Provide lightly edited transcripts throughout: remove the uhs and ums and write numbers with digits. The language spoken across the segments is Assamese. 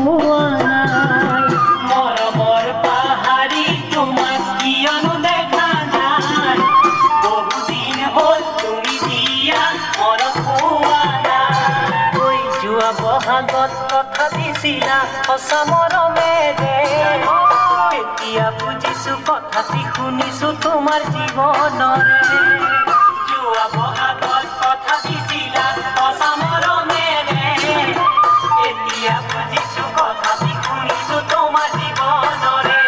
পোৱা নাই মৰমৰ পাহাৰী তোমাক কিয়নো দেখা নাই বহুদিন হ'ল তুমি দিয়া মনত পোৱা নাই ঐ যোৱা বহাগত কথা দিছিলা সঁচা মৰমেৰে এতিয়া বুজিছো কথাটি শুনিছো তোমাৰ জীৱনৰে যোৱা বহাগত কথা দিছিলা সঁচা মৰমেৰে এতিয়া বুজিছো কথাটি শুনিছো তোমাৰ জীৱনৰে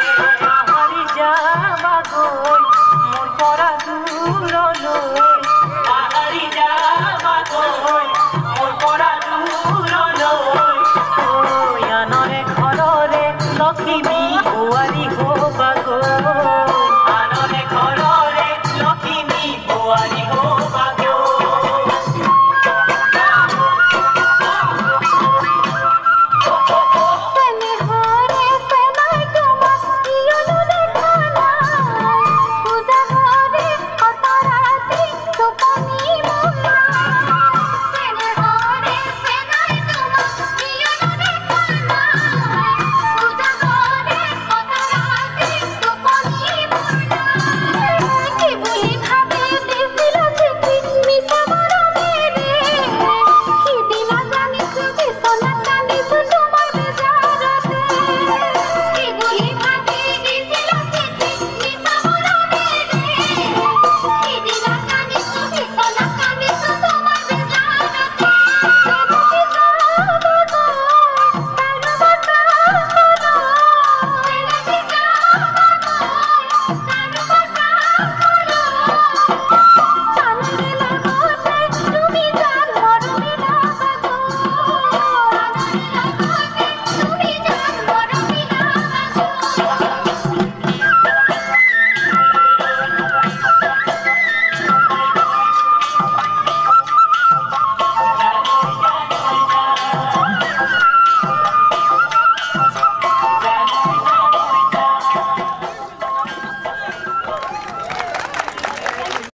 পাহৰি যাবাগৈ মোৰ পৰা দূৰলৈ পাহৰি যাবাগৈ মোৰ পৰা দূৰলৈ ঐ আনৰে ঘৰৰে লখিমী